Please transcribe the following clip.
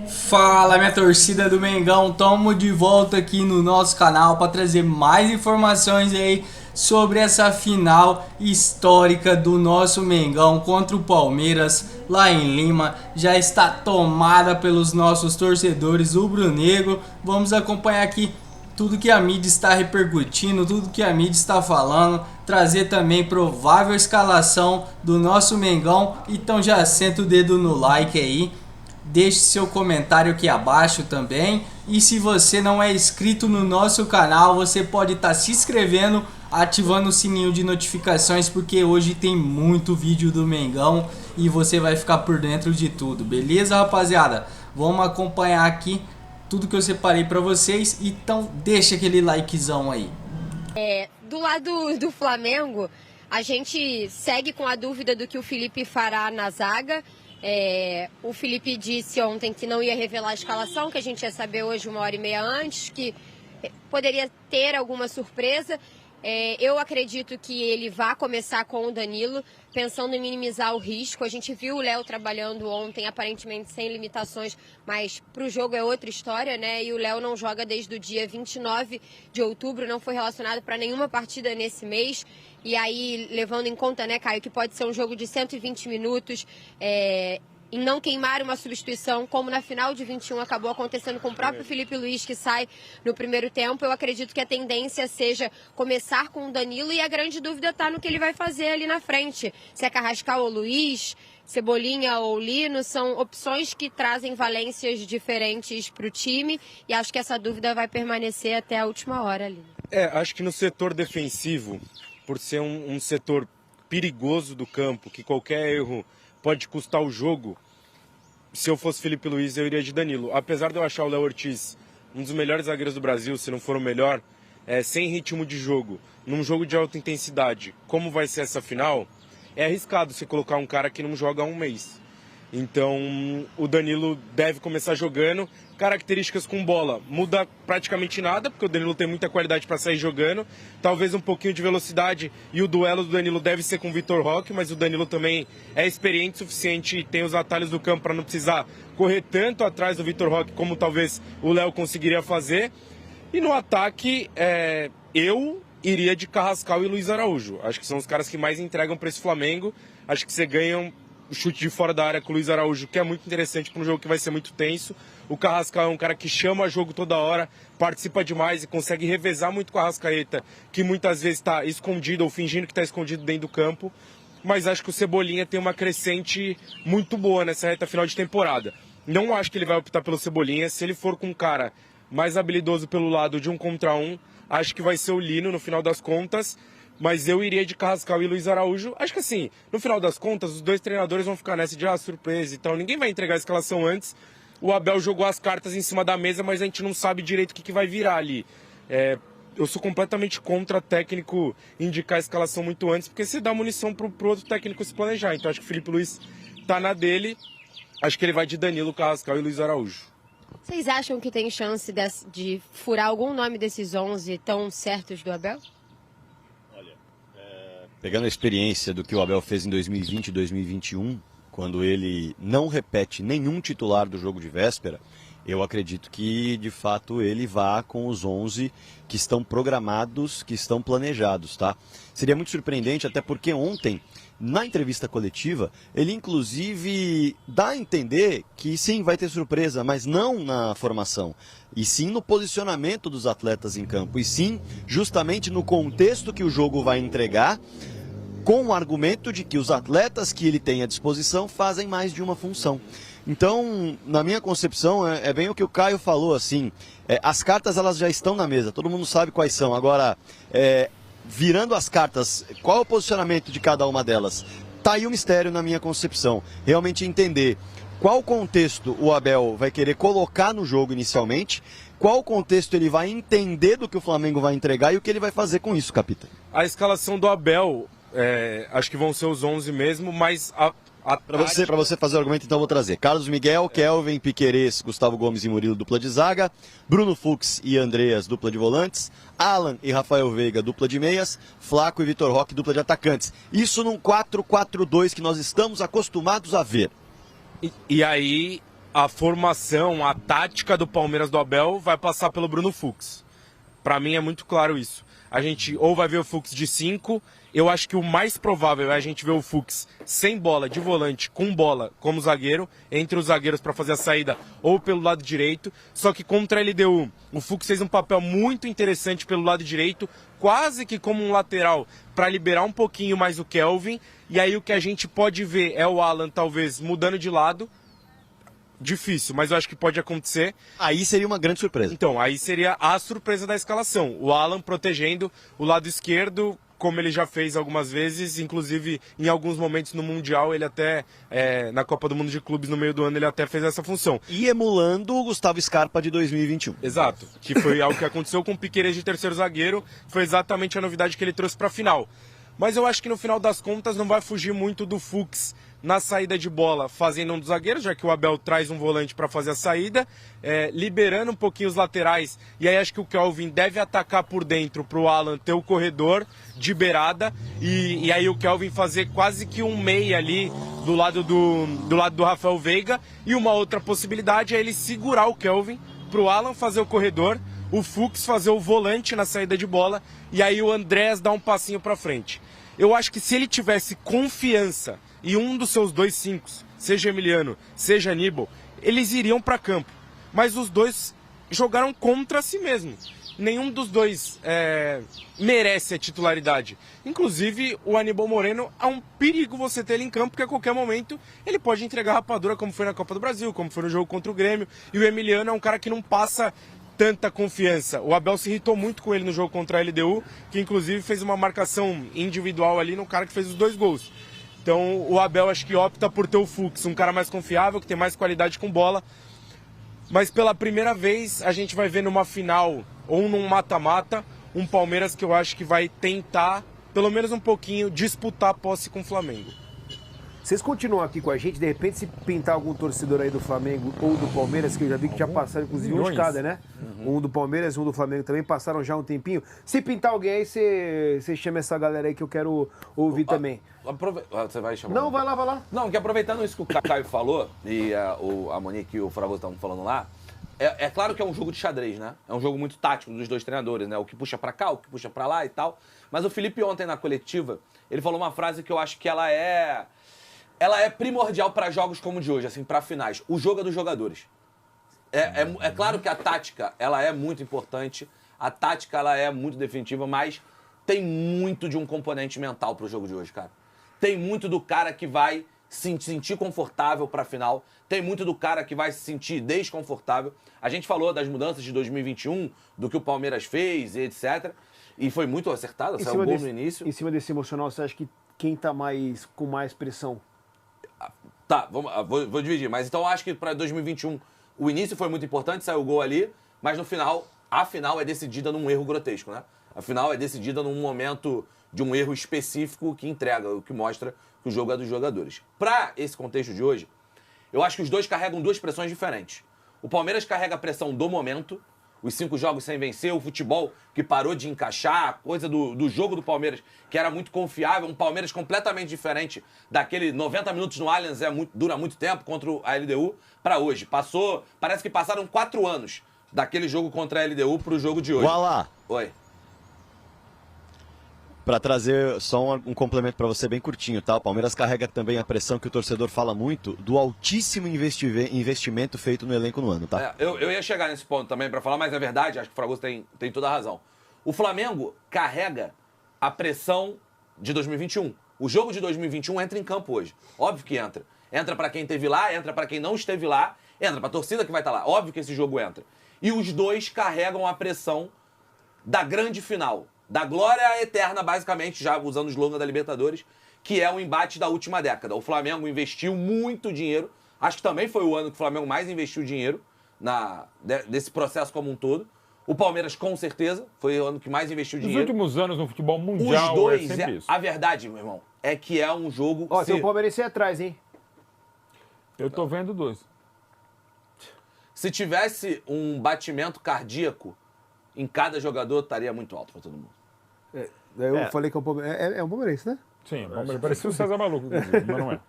Fala, minha torcida do Mengão, tamo de volta aqui no nosso canal para trazer mais informações aí sobre essa final histórica do nosso Mengão contra o Palmeiras lá em Lima. Já está tomada pelos nossos torcedores rubro-negro. Vamos acompanhar aqui tudo que a mídia está repercutindo, tudo que a mídia está falando, trazer também provável escalação do nosso Mengão. Então já senta o dedo no like aí. Deixe seu comentário aqui abaixo também. E se você não é inscrito no nosso canal, você pode estar se inscrevendo, ativando o sininho de notificações, porque hoje tem muito vídeo do Mengão e você vai ficar por dentro de tudo, beleza, rapaziada? Vamos acompanhar aqui tudo que eu separei para vocês, então deixa aquele likezão aí. Do lado do Flamengo, a gente segue com a dúvida do que o Felipe fará na zaga. O Felipe disse ontem que não ia revelar a escalação, que a gente ia saber hoje 1h30 antes, que poderia ter alguma surpresa. Eu acredito que ele vai começar com o Danilo, pensando em minimizar o risco. A gente viu o Léo trabalhando ontem, aparentemente sem limitações, mas para o jogo é outra história, né? E o Léo não joga desde o dia 29 de outubro, não foi relacionado para nenhuma partida nesse mês. E aí, levando em conta, né, Caio, que pode ser um jogo de 120 minutos, em não queimar uma substituição, como na final de 21 acabou acontecendo com o próprio Felipe Luiz, que sai no primeiro tempo. Eu acredito que a tendência seja começar com o Danilo, e a grande dúvida está no que ele vai fazer ali na frente. Se é Carrascal ou Luiz, Cebolinha ou Lino, são opções que trazem valências diferentes para o time, e acho que essa dúvida vai permanecer até a última hora ali. Acho que no setor defensivo, por ser um setor perigoso do campo, que qualquer erro pode custar o jogo, se eu fosse Felipe Luiz, eu iria de Danilo. Apesar de eu achar o Léo Ortiz um dos melhores zagueiros do Brasil, se não for o melhor, sem ritmo de jogo, num jogo de alta intensidade, como vai ser essa final, é arriscado você colocar um cara que não joga há um mês. Então, o Danilo deve começar jogando. Características com bola, muda praticamente nada, porque o Danilo tem muita qualidade para sair jogando. Talvez um pouquinho de velocidade, e o duelo do Danilo deve ser com o Vitor Roque, mas o Danilo também é experiente o suficiente e tem os atalhos do campo para não precisar correr tanto atrás do Vitor Roque como talvez o Léo conseguiria fazer. E no ataque, eu iria de Carrascal e Luiz Araújo. Acho que são os caras que mais entregam para esse Flamengo. Acho que você ganha o chute de fora da área com o Luiz Araújo, que é muito interessante para um jogo que vai ser muito tenso. O Carrascal é um cara que chama jogo toda hora, participa demais e consegue revezar muito com a Arrascaeta, que muitas vezes está escondido ou fingindo que está escondido dentro do campo. Mas acho que o Cebolinha tem uma crescente muito boa nessa reta final de temporada. Não acho que ele vai optar pelo Cebolinha. Se ele for com um cara mais habilidoso pelo lado de 1 contra 1, acho que vai ser o Lino no final das contas. Mas eu iria de Carrascal e Luiz Araújo. Acho que assim, no final das contas, os dois treinadores vão ficar nessa de surpresa e tal. Ninguém vai entregar a escalação antes. O Abel jogou as cartas em cima da mesa, mas a gente não sabe direito o que vai virar ali. Eu sou completamente contra técnico indicar a escalação muito antes, porque você dá munição pro outro técnico se planejar. Então acho que o Felipe Luiz tá na dele. Acho que ele vai de Danilo, Carrascal e Luiz Araújo. Vocês acham que tem chance de furar algum nome desses 11 tão certos do Abel? Pegando a experiência do que o Abel fez em 2020 e 2021, quando ele não repete nenhum titular do jogo de véspera, eu acredito que, de fato, ele vá com os 11 que estão programados, que estão planejados, tá? Seria muito surpreendente, até porque ontem, na entrevista coletiva, ele inclusive dá a entender que sim, vai ter surpresa, mas não na formação, e sim no posicionamento dos atletas em campo, e sim justamente no contexto que o jogo vai entregar, com o argumento de que os atletas que ele tem à disposição fazem mais de uma função. Então, na minha concepção, é bem o que o Caio falou, assim, as cartas elas já estão na mesa, todo mundo sabe quais são. Agora, virando as cartas, qual é o posicionamento de cada uma delas? Tá aí o mistério na minha concepção, realmente entender qual contexto o Abel vai querer colocar no jogo inicialmente, qual contexto ele vai entender do que o Flamengo vai entregar e o que ele vai fazer com isso, capitão. A escalação do Abel, acho que vão ser os 11 mesmo, mas Para você fazer o argumento, então, eu vou trazer Carlos Miguel, Kelvin, Piquerez, Gustavo Gomes e Murilo, dupla de zaga, Bruno Fux e Andreas, dupla de volantes, Alan e Rafael Veiga, dupla de meias, Flaco e Vitor Roque, dupla de atacantes. Isso num 4-4-2 que nós estamos acostumados a ver. E aí, a formação, a tática do Palmeiras do Abel vai passar pelo Bruno Fux. Para mim é muito claro isso. A gente ou vai ver o Fux de 5, eu acho que o mais provável é a gente ver o Fux sem bola, de volante, com bola como zagueiro, entre os zagueiros para fazer a saída ou pelo lado direito. Só que contra a LDU, o Fux fez um papel muito interessante pelo lado direito, quase que como um lateral, para liberar um pouquinho mais o Kelvin. E aí o que a gente pode ver é o Alan talvez mudando de lado. Difícil, mas eu acho que pode acontecer. Aí seria uma grande surpresa. Então, aí seria a surpresa da escalação. O Alan protegendo o lado esquerdo, como ele já fez algumas vezes, inclusive em alguns momentos no Mundial, ele até, na Copa do Mundo de Clubes no meio do ano, ele até fez essa função. E emulando o Gustavo Scarpa de 2021. Exato, que foi algo que aconteceu com o Piquerez de terceiro zagueiro, foi exatamente a novidade que ele trouxe para a final. Mas eu acho que no final das contas não vai fugir muito do Fux na saída de bola, fazendo um dos zagueiros, já que o Abel traz um volante para fazer a saída, liberando um pouquinho os laterais, e aí acho que o Kelvin deve atacar por dentro para o Alan ter o corredor de beirada, e aí o Kelvin fazer quase que um meia ali do lado do Rafael Veiga, e uma outra possibilidade é ele segurar o Kelvin para o Alan fazer o corredor, o Fux fazer o volante na saída de bola, e aí o Andrés dar um passinho para frente. Eu acho que se ele tivesse confiança e um dos seus 2 5, seja Emiliano, seja Aníbal, eles iriam para campo. Mas os dois jogaram contra si mesmos. Nenhum dos dois merece a titularidade. Inclusive, o Aníbal Moreno é um perigo você ter ele em campo, porque a qualquer momento ele pode entregar rapadura, como foi na Copa do Brasil, como foi no jogo contra o Grêmio. E o Emiliano é um cara que não passa tanta confiança. O Abel se irritou muito com ele no jogo contra a LDU, que inclusive fez uma marcação individual ali no cara que fez os 2 gols. Então o Abel acho que opta por ter o Fux, um cara mais confiável, que tem mais qualidade com bola. Mas pela primeira vez a gente vai ver numa final ou num mata-mata um Palmeiras que eu acho que vai tentar, pelo menos um pouquinho, disputar a posse com o Flamengo. Vocês continuam aqui com a gente, de repente se pintar algum torcedor aí do Flamengo ou do Palmeiras, que eu já vi que já passaram, inclusive um de cada, né? Um do Palmeiras e um do Flamengo também, passaram já um tempinho. Se pintar alguém aí, você chama essa galera aí que eu quero ouvir também. Você vai chamar? Não, vai lá. Não, que aproveitando isso que o Caio falou, e a Monique e o Fragoso estavam falando lá, é claro que é um jogo de xadrez, né? É um jogo muito tático dos dois treinadores, né? O que puxa pra cá, o que puxa pra lá e tal. Mas o Felipe ontem na coletiva, ele falou uma frase que eu acho que ela é primordial para jogos como o de hoje, assim, para finais. O jogo é dos jogadores. É claro que a tática, ela é muito importante, a tática, ela é muito definitiva, mas tem muito de um componente mental pro jogo de hoje, cara. Tem muito do cara que vai se sentir confortável para a final, tem muito do cara que vai se sentir desconfortável. A gente falou das mudanças de 2021, do que o Palmeiras fez e etc. E foi muito acertado, saiu o gol no início. Em cima desse emocional, você acha que quem tá com mais pressão? Tá, vou dividir. Mas então eu acho que para 2021 o início foi muito importante, saiu o gol ali, mas no final, a final é decidida num erro grotesco, né? A final é decidida num momento de um erro específico que entrega, o que mostra que o jogo é dos jogadores. Para esse contexto de hoje, eu acho que os dois carregam 2 pressões diferentes. O Palmeiras carrega a pressão do momento, os 5 jogos sem vencer, o futebol que parou de encaixar, a coisa do jogo do Palmeiras, que era muito confiável, um Palmeiras completamente diferente daquele 90 minutos no Allianz, dura muito tempo, contra a LDU, para hoje. Parece que passaram 4 anos daquele jogo contra a LDU pro jogo de hoje. Voilá! Oi. Para trazer só um complemento para você bem curtinho, tá? O Palmeiras carrega também a pressão que o torcedor fala muito do altíssimo investimento feito no elenco no ano, tá? Eu ia chegar nesse ponto também para falar, mas é verdade, acho que o Fragoso tem toda a razão. O Flamengo carrega a pressão de 2021. O jogo de 2021 entra em campo hoje. Óbvio que entra. Entra para quem esteve lá, entra para quem não esteve lá, entra para a torcida que vai estar lá. Óbvio que esse jogo entra. E os dois carregam a pressão da grande final. Da glória eterna, basicamente, já usando o slogan da Libertadores, que é o embate da última década. O Flamengo investiu muito dinheiro, acho que também foi o ano que o Flamengo mais investiu dinheiro desse processo como um todo. O Palmeiras, com certeza, foi o ano que mais investiu dinheiro. Nos últimos anos no futebol mundial, os dois, é sempre isso. A verdade, meu irmão, é que é um jogo... Ó, tem um Palmeirense aí atrás, hein? Eu tô vendo 2. Se tivesse um batimento cardíaco em cada jogador, estaria muito alto para todo mundo. Eu falei que é um palmeirense, né? Sim, parecia o César Maluco, mas não é.